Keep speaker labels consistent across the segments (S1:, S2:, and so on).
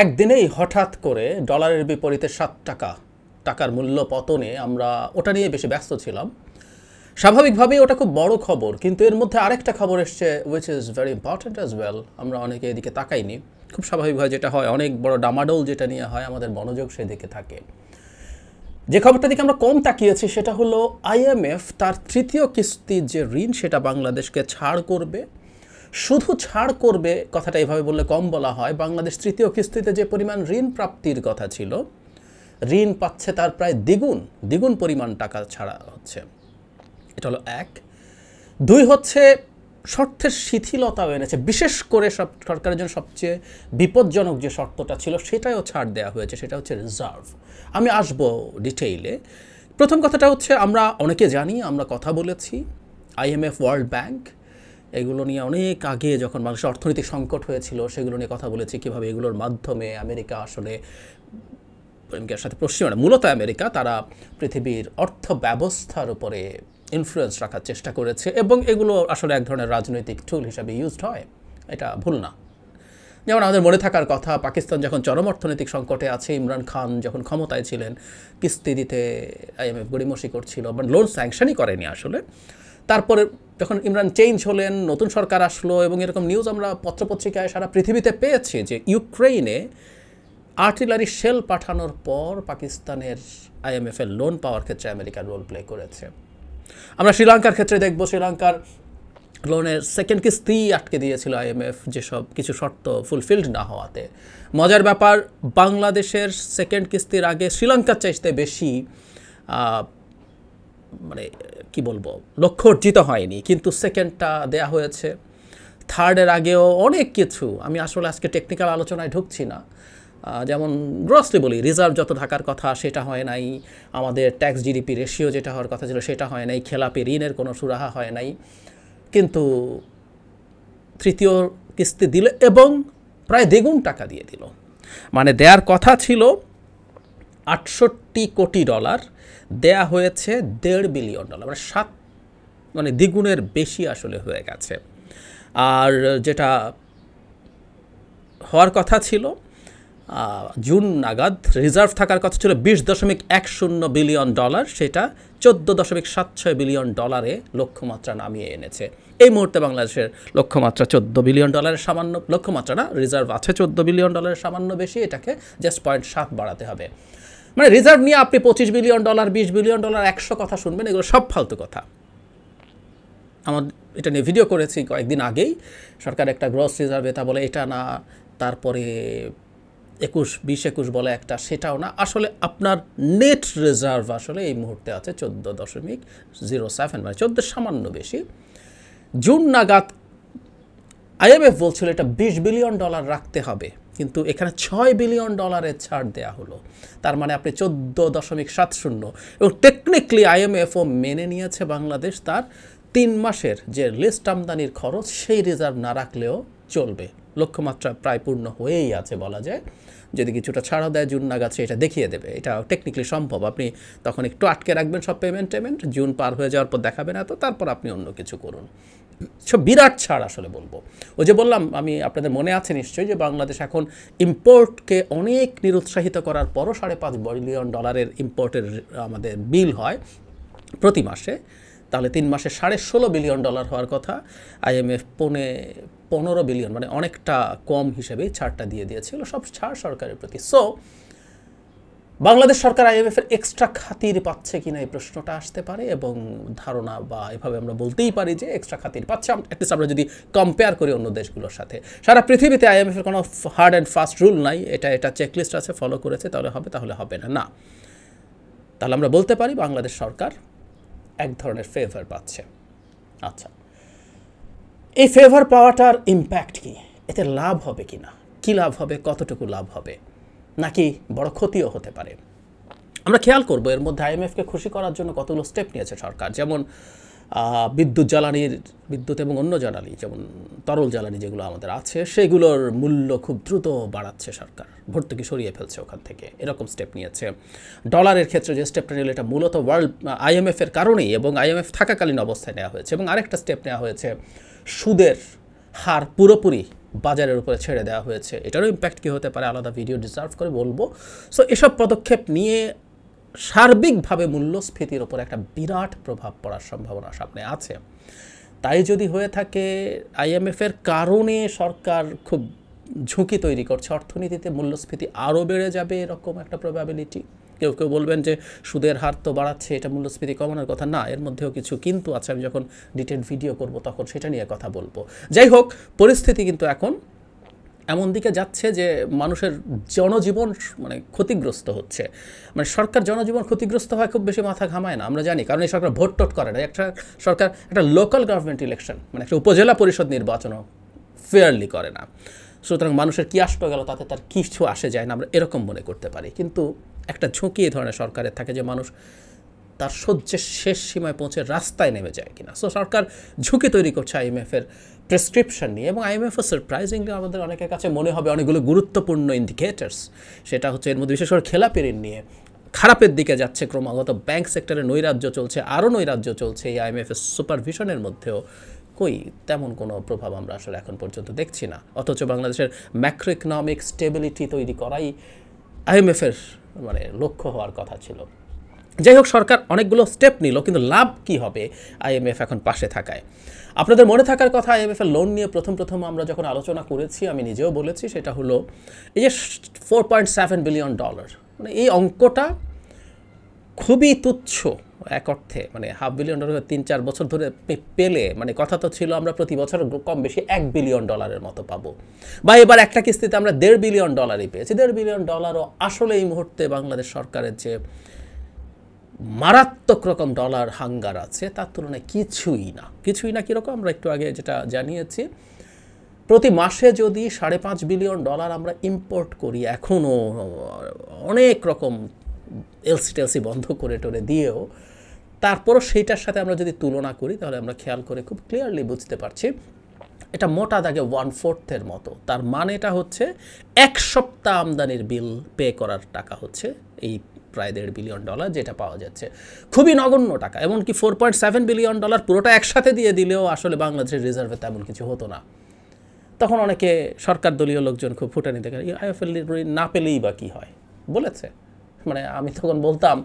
S1: একদিনেই হঠাৎ করে ডলারের বিপরীতে ৭ টাকা টাকার মূল্য পতনে আমরা ওটা নিয়ে বেশি ব্যস্ত ছিলাম। স্বাভাবিকভাবেই ওটা খুব বড় খবর, কিন্তু এর মধ্যে আরেকটা খবর এসছে which is very important as well. আমরা অনেকে এদিকে তাকাইনি। খুব স্বাভাবিকভাবে যেটা হয়, অনেক বড় ডামাডোল যেটা নিয়ে হয়, আমাদের মনোযোগ সেদিকে থাকে। যে খবরটা দিকে আমরা কম তাকিয়েছি সেটা হলো আইএমএফ তার তৃতীয় কিস্তির যে ঋণ সেটা বাংলাদেশকে ছাড় করবে। শুধু ছাড় করবে কথাটা এভাবে বললে কম বলা হয়। বাংলাদেশ তৃতীয় কিস্তিতে যে পরিমাণ ঋণ প্রাপ্তির কথা ছিল, ঋণ পাচ্ছে তার প্রায় দ্বিগুণ পরিমাণ টাকা ছাড়া হচ্ছে। এটা হলো এক। দুই হচ্ছে শর্তের শিথিলতাও এনেছে। বিশেষ করে সরকারের জন্য সবচেয়ে বিপজ্জনক যে শর্তটা ছিল সেটাও ছাড় দেওয়া হয়েছে, সেটা হচ্ছে রিজার্ভ। আমি আসবো ডিটেইলে। প্রথম কথাটা হচ্ছে, আমরা অনেকে জানি, আমরা কথা বলেছি আইএমএফ, ওয়ার্ল্ড ব্যাংক, এগুলো নিয়ে অনেক আগে যখন বাংলাদেশের অর্থনৈতিক সংকট হয়েছিল সেগুলো নিয়ে কথা বলেছি, কীভাবে এগুলোর মাধ্যমে আমেরিকা আসলে আমেরিকার সাথে পশ্চিমা, মূলত আমেরিকা, তারা পৃথিবীর অর্থ ব্যবস্থার উপরে ইনফ্লুয়েন্স রাখার চেষ্টা করেছে এবং এগুলো আসলে এক ধরনের রাজনৈতিক টুল হিসাবে ইউজড হয়। এটা ভুল না। যেমন আমাদের মনে থাকার কথা, পাকিস্তান যখন চরম অর্থনৈতিক সংকটে আছে, ইমরান খান যখন ক্ষমতায় ছিলেন, কিস্তি দিতে আইএমএফ গড়িমসি করছিল, বাট লোন স্যাংশনই করেনি আসলে। তারপরে যখন ইমরান চেঞ্জ হলেন, নতুন সরকার আসলো, এবং এরকম নিউজ আমরা পত্রপত্রিকায় সারা পৃথিবীতে পেয়েছি যে ইউক্রেইনে আর্টিলারি শেল পাঠানোর পর পাকিস্তানের আইএমএফের লোন পাওয়ার ক্ষেত্রে আমেরিকার রোল প্লে করেছে। আমরা শ্রীলঙ্কার ক্ষেত্রে দেখব, শ্রীলঙ্কার লোনের সেকেন্ড কিস্তি আটকে দিয়েছিল আইএমএফ, যেসব কিছু শর্ত ফুলফিলড না হওয়াতে। মজার ব্যাপার, বাংলাদেশের সেকেন্ড কিস্তির আগে শ্রীলঙ্কার চাইতে বেশি মানে কি বলবো, লক্ষ্য অর্জিত হয়নি, কিন্তু সেকেন্ডটা দেয়া হয়েছে। থার্ডের আগেও অনেক কিছু, আমি আসলে আজকে টেকনিক্যাল আলোচনায় ঢুকছি না। যেমন গ্রসলি বলি, রিজার্ভ যত থাকার কথা সেটা হয় নাই, আমাদের ট্যাক্স জিডিপি রেশিও যেটা হওয়ার কথা ছিল সেটা হয় নাই, খেলাপি ঋণের কোনো সুরাহা হয় নাই, কিন্তু তৃতীয় কিস্তি দিল এবং প্রায় দ্বিগুণ টাকা দিয়ে দিল। মানে দেয়ার কথা ছিল ৬৮ কোটি ডলার, দেয়া হয়েছে $১.৫ বিলিয়ন, মানে দ্বিগুণের বেশি আসলে হয়ে গেছে। আর যেটা হওয়ার কথা ছিল, জুন নাগাদ রিজার্ভ থাকার কথা ছিল $২০.১০ বিলিয়ন, সেটা $১৪.৭৬ বিলিয়ন লক্ষ্যমাত্রা নামিয়ে এনেছে। এই মুহূর্তে বাংলাদেশের লক্ষ্যমাত্রা $১৪ বিলিয়ন সামান্য, লক্ষ্যমাত্রা না, রিজার্ভ আছে $১৪ বিলিয়ন সামান্য বেশি, এটাকে জাস্ট 0.7 বাড়াতে হবে। মানে রিজার্ভ নিয়ে আপনি $২৫ বিলিয়ন, $২০ বিলিয়ন, ১০০ কথা শুনবেন, এগুলো সব ফালতু কথা। আমার এটা নিয়ে ভিডিও করেছি কয়েকদিন আগেই। সরকার একটা গ্রস রিজার্ভ এটা বলে, এটা না, তারপরে 20-21 বলে একটা, সেটাও না। আসলে আপনার নেট রিজার্ভ আসলে এই মুহূর্তে আছে 14.07, মানে 14 সামান্য বেশি। জুন নাগাদ আইএমএফ বলছিল এটা $20 বিলিয়ন রাখতে হবে, কিন্তু এখানে $6 বিলিয়ন ছাড় দেওয়া হলো। তার মানে আপনি 14.70, এবং টেকনিক্যালি আইএমএফও মেনে নিয়েছে বাংলাদেশ তার 3 মাসের যে লিস্ট আমদানির খরচ সেই রিজার্ভ না রাখলেও চলবে। লক্ষ্যমাত্রা প্রায় পূর্ণ হয়েই আছে বলা যায়। যদি কিছুটা ছাড়ও দেয় জুন নাগাদ, এটা দেখিয়ে দেবে। এটা টেকনিক্যালি সম্ভব। আপনি তখন একটু আটকে রাখবেন সব পেমেন্ট, জুন পার হয়ে যাওয়ার পর দেখাবেন এত, তারপর আপনি অন্য কিছু করুন। সব বিরাট ছাড় আসলে বলবো। ওই যে বললাম, আমি আপনাদের মনে আছে নিশ্চয়ই, যে বাংলাদেশ এখন ইম্পোর্টকে অনেক নিরুৎসাহিত করার পরও $5.5 বিলিয়ন ইম্পোর্টের আমাদের বিল হয় প্রতি মাসে। তাহলে 3 মাসে $16.5 বিলিয়ন হওয়ার কথা। আইএমএফ 15 বিলিয়ন, মানে অনেকটা কম হিসেবেই ছাড়টা দিয়ে দিয়েছিল। সব ছাড় সরকারের প্রতি। সো বাংলাদেশ সরকার আইএমএফের এক্সট্রা খাতির পাচ্ছে কিনা এই প্রশ্নটা আসতে পারে, এবং ধারণা বা এভাবে আমরা বলতেই পারি যে এক্সট্রা খাতির পাচ্ছে, অ্যাটলিস্ট আমরা যদি কম্পেয়ার করি অন্য দেশগুলোর সাথে। সারা পৃথিবীতে আইএমএফের কোনো হার্ড অ্যান্ড ফাস্ট রুল নাই, এটা চেকলিস্ট আছে, ফলো করেছে, তাহলে হবে, তাহলে হবে না। না, তাহলে আমরা বলতে পারি বাংলাদেশ সরকার এক ধরনের ফেভার পাচ্ছে। আচ্ছা, এই ফেভার পাওয়াটার ইম্প্যাক্ট কি? এতে লাভ হবে কি না, কী লাভ হবে, কতটুকু লাভ হবে, নাকি বড় ক্ষতিও হতে পারে? আমরা খেয়াল করব এর মধ্যে আইএমএফকে খুশি করার জন্য কতগুলো স্টেপ নিয়েছে সরকার। যেমন বিদ্যুৎ এবং অন্য জ্বালানি, যেমন তরল জ্বালানি যেগুলো আমাদের আছে, সেগুলোর মূল্য খুব দ্রুত বাড়াচ্ছে সরকার, ভর্তুকি সরিয়ে ফেলছে ওখান থেকে, এরকম স্টেপ নিয়েছে। ডলারের ক্ষেত্রে যে স্টেপটা নিল, এটা মূলত আইএমএফের কারণেই এবং আইএমএফ থাকাকালীন অবস্থায় নেওয়া হয়েছে। এবং আরেকটা স্টেপ নেওয়া হয়েছে সুদের হার পুরোপুরি বাজারের উপরে ছেড়ে দেওয়া হয়েছে। এটারও ইম্প্যাক্ট কী হতে পারে আলাদা ভিডিও ডিজার্ভ করে বলবো। সো এসব পদক্ষেপ নিয়ে সার্বিকভাবে মূল্যস্ফীতির ওপর একটা বিরাট প্রভাব পড়ার সম্ভাবনা সামনে আছে। তাই যদি হয়ে থাকে আইএমএফের কারণে সরকার খুব ঝুঁকি তৈরি করছে, অর্থনীতিতে মূল্যস্ফীতি আরও বেড়ে যাবে এরকম একটা প্রবাবিলিটি। কেউ কেউ বলবেন যে সুদের হার তো বাড়াচ্ছে, এটা মূল্যস্ফীতি কমানোর কথা না, এর মধ্যেও কিছু কিন্তু আছে। আমি যখন ডিটেল ভিডিও করব তখন সেটা নিয়ে কথা বলবো। যাই হোক, পরিস্থিতি কিন্তু এখন এমন দিকে যাচ্ছে যে মানুষের জনজীবন মানে ক্ষতিগ্রস্ত হচ্ছে। মানে সরকার জনজীবন ক্ষতিগ্রস্ত হয় খুব বেশি মাথা ঘামায় না, আমরা জানি, কারণ এই সরকার ভোট টোট করে না। একটা সরকার একটা লোকাল গভর্নমেন্ট ইলেকশন মানে একটা উপজেলা পরিষদ নির্বাচনও ফেয়ারলি করে না। সুতরাং মানুষের কী আসতে গেল তাতে তার কিছু আসে যায় না, আমরা এরকম মনে করতে পারি। কিন্তু একটা ঝুঁকি এই ধরনের সরকারের থাকে যে মানুষ তার সহ্যের শেষ সীমায় পৌঁছে রাস্তায় নেমে যায় কিনা। সো সরকার ঝুঁকি তৈরি করছে আইএমএফের প্রেসক্রিপশন নিয়ে, এবং আইএমএফও সারপ্রাইজিংলি আমাদের অনেকের কাছে মনে হবে অনেকগুলো গুরুত্বপূর্ণ ইন্ডিকেটার্স। সেটা হচ্ছে এর মধ্যে বিশেষ করে খেলাপি ঋণ নিয়ে খারাপের দিকে যাচ্ছে ক্রমাগত। ব্যাংক সেক্টরে নৈরাজ্য চলছে, আরও নৈরাজ্য চলছে এই আইএমএফের সুপারভিশনের মধ্যেও। কই তেমন কোনো প্রভাব আমরা আসলে এখন পর্যন্ত দেখছি না। অথচ বাংলাদেশের ম্যাক্রো ইকোনমিক স্টেবিলিটি তৈরি করাই আইএমএফের মানে লক্ষ্য হওয়ার কথা ছিল। যাই হোক, সরকার অনেকগুলো স্টেপ নিল, কিন্তু লাভ কি হবে আইএমএফ এখন পাশে থাকায়? আপনাদের মনে থাকার কথা, আইএমএফের লোন নিয়ে প্রথম আমরা যখন আলোচনা করেছি, আমি নিজেও বলেছি, সেটা হলো এই যে $4.7 বিলিয়ন, মানে এই অঙ্কটা খুবই তুচ্ছ এক অর্থে। মানে $500 বিলিয়ন 3-4 বছর ধরে পেলে, মানে কথা তো ছিল আমরা প্রতি বছর কম বেশি $1 বিলিয়ন মতো পাবো, বা এবার একটা কিস্তিতে আমরা $1.5 বিলিয়ন পেয়েছি। $1.5 বিলিয়ন আসলে এই মুহূর্তে বাংলাদেশ সরকারের যে মারাত্মক রকম ডলার হাঙ্গার আছে তার তুলনায় কিছুই না। কীরকম আমরা একটু আগে যেটা জানিয়েছি, প্রতি মাসে যদি $5.5 বিলিয়ন আমরা ইম্পোর্ট করি, এখনও অনেক রকম এলসি বন্ধ করে টরে দিয়েও, তারপরও সেইটার সাথে আমরা যদি তুলনা করি তাহলে আমরা খেয়াল করে খুব ক্লিয়ারলি বুঝতে পারছি এটা মোটা দাগে 1/4 মতো। তার মানেটা হচ্ছে 1 সপ্তাহ আমদানির বিল পে করার টাকা হচ্ছে এই প্রায় $1.5 বিলিয়ন যেটা পাওয়া যাচ্ছে। খুবই নগণ্য টাকা। এমনকি $4.7 বিলিয়ন পুরোটা একসাথে দিয়ে দিলেও আসলে বাংলাদেশের রিজার্ভে তেমন কিছু হতো না। তখন অনেকে সরকার দলীয় লোকজন খুব ফুটানি দেখে আইএফএল না পেলেই বা কী হয় বলেছে। মানে আমি তখন বলতাম,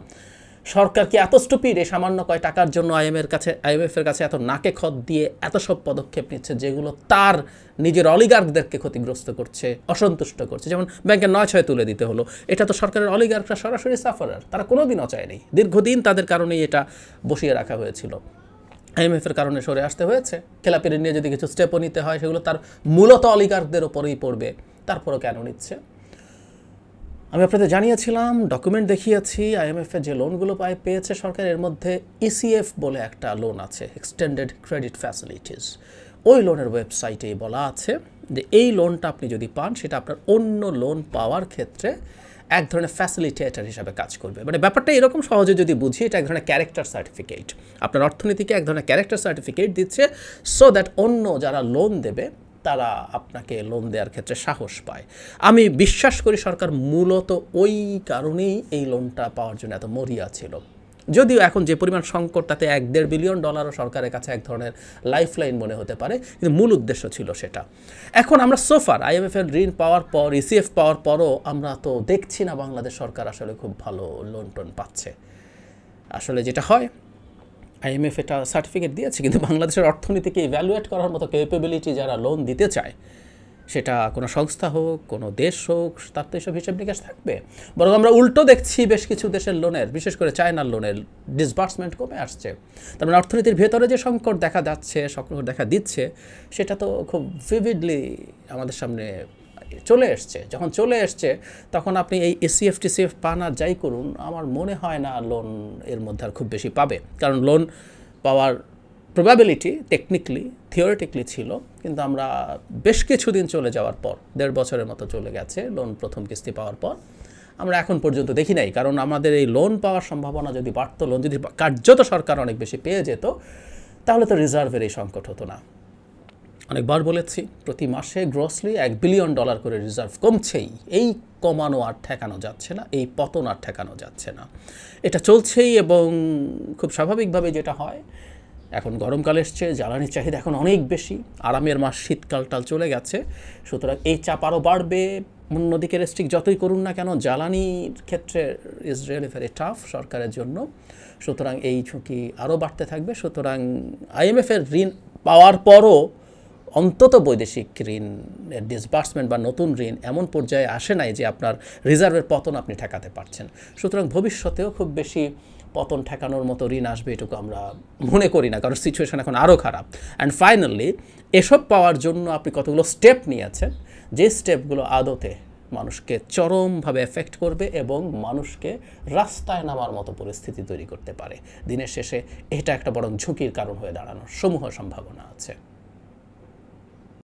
S1: সরকার কি এত স্টুপিড এই সামান্য কয় টাকার জন্য আইএমএফের কাছে এত নাকে খত দিয়ে এত সব পদক্ষেপ নিচ্ছে যেগুলো তার নিজের অলিগার্কদেরকে ক্ষতিগ্রস্ত করছে, অসন্তুষ্ট করছে। যেমন ব্যাংকের 9/6 তুলে দিতে হলো, এটা তো সরকারের অলিগার্করা সরাসরি সাফারার, তারা কোনোদিনও চায়নি। দীর্ঘদিন তাদের কারণেই এটা বসিয়ে রাখা হয়েছিল। আইএমএফের কারণে সরে আসতে হয়েছে। খেলাপি ঋণ নিয়ে যদি কিছু স্টেপও নিতে হয় সেগুলো তার মূলত অলিগার্কদের ওপরেই পড়বে, তারপরও কেন নিচ্ছে? আমি আপনাদের জানিয়েছিলাম, ডকুমেন্ট দেখিয়েছি, আইএমএফের যে লোনগুলো পেয়েছে সরকার, এর মধ্যে ইসিএফ বলে একটা লোন আছে, এক্সটেন্ডেড ক্রেডিট ফ্যাসিলিটিস। ওই লোনের ওয়েবসাইটেই বলা আছে যে এই লোনটা আপনি যদি পান সেটা আপনার অন্য লোন পাওয়ার ক্ষেত্রে এক ধরনের ফ্যাসিলিটেটর হিসাবে কাজ করবে। মানে ব্যাপারটা এরকম সহজে যদি বুঝি, এটা এক ধরনের ক্যারেক্টার সার্টিফিকেট। আপনার অর্থনীতিকে এক ধরনের ক্যারেক্টার সার্টিফিকেট দিচ্ছে, সো দ্যাট অন্য যারা লোন দেবে তারা আপনাকে লোন দেওয়ার ক্ষেত্রে সাহস পায়। আমি বিশ্বাস করি সরকার মূলত ওই কারণেই এই লোনটা পাওয়ার জন্য এত মরিয়া ছিল। যদিও এখন যে পরিমাণ সংকট, তাতে $1.5 বিলিয়ন সরকারের কাছে এক ধরনের লাইফলাইন মনে হতে পারে, কিন্তু মূল উদ্দেশ্য ছিল সেটা। এখন আমরা সোফার আইএমএফের ঋণ পাওয়ার পর, ইসিএফ পাওয়ার পরও আমরা তো দেখছি না বাংলাদেশ সরকার আসলে খুব ভালো লোন টোন পাচ্ছে। আসলে যেটা হয়, আইএমএফ এটা সার্টিফিকেট দিয়েছে, কিন্তু বাংলাদেশের অর্থনীতিকে ইভ্যালুয়েট করার মতো ক্যাপাবিলিটি যারা লোন দিতে চায়, সেটা কোনো সংস্থা হোক, কোনো দেশ হোক, তার তো এইসব হিসাব নিকাশ থাকবে। বরং আমরা উল্টো দেখছি, বেশ কিছু দেশের লোনের, বিশেষ করে চায়নার লোনের ডিসবার্সমেন্ট কমে আসছে। তার মানে অর্থনীতির ভেতরে যে সংকট দেখা দিচ্ছে, সেটা তো খুব ভিভিডলি আমাদের সামনে চলে এসছে। যখন চলে এসছে তখন আপনি এই এসিএফ টিসিএফ পান আর যাই করুন, আমার মনে হয় না লোন এর মধ্যে আর খুব বেশি পাবে। কারণ লোন পাওয়ার প্রবাবিলিটি টেকনিক্যালি, থিওরিটিক্যালি ছিল, কিন্তু আমরা বেশ কিছুদিন চলে যাওয়ার পর, 1.5 বছরের মতো চলে গেছে লোন প্রথম কিস্তি পাওয়ার পর, আমরা এখন পর্যন্ত দেখি নাই। কারণ আমাদের এই লোন পাওয়ার সম্ভাবনা যদি বাড়তো, লোন যদি কার্যত সরকার অনেক বেশি পেয়ে যেত, তাহলে তো রিজার্ভের এই সংকট হতো না। অনেকবার বলেছি, প্রতি মাসে গ্রসলি $1 বিলিয়ন করে রিজার্ভ কমছেই। এই কমানো আর ঠেকানো যাচ্ছে না, এই পতন আর ঠেকানো যাচ্ছে না, এটা চলছেই। এবং খুব স্বাভাবিকভাবে যেটা হয়, এখন গরমকাল এসছে, জ্বালানির চাহিদা এখন অনেক বেশি, আরামের মাস শীতকালটাল চলে গেছে, সুতরাং এই চাপ আরও বাড়বে। অন্যদিকে রেস্ট্রিক্ট যতই করুন না কেন, জ্বালানির ক্ষেত্রে ইজ রিয়েলি ভেরি টাফ সরকারের জন্য, সুতরাং এই ঝুঁকি আরও বাড়তে থাকবে। সুতরাং আইএমএফের ঋণ পাওয়ার পরও অন্তত বৈদেশিক ঋণের ডিসবার্সমেন্ট বা নতুন ঋণ এমন পর্যায়ে আসে নাই যে আপনার রিজার্ভের পতন আপনি ঠেকাতে পারছেন। সুতরাং ভবিষ্যতেও খুব বেশি পতন ঠেকানোর মতো ঋণ আসবে এটুকু আমরা মনে করি না, কারণ সিচুয়েশন এখন আরও খারাপ। অ্যান্ড ফাইনালি এসব পাওয়ার জন্য আপনি কতগুলো স্টেপ নিয়েছেন, যে স্টেপগুলো আদতে মানুষকে চরমভাবে এফেক্ট করবে এবং মানুষকে রাস্তায় নামার মতো পরিস্থিতি তৈরি করতে পারে। দিনের শেষে এটা একটা বরং ঝুঁকির কারণ হয়ে দাঁড়ানোর সমূহ সম্ভাবনা আছে।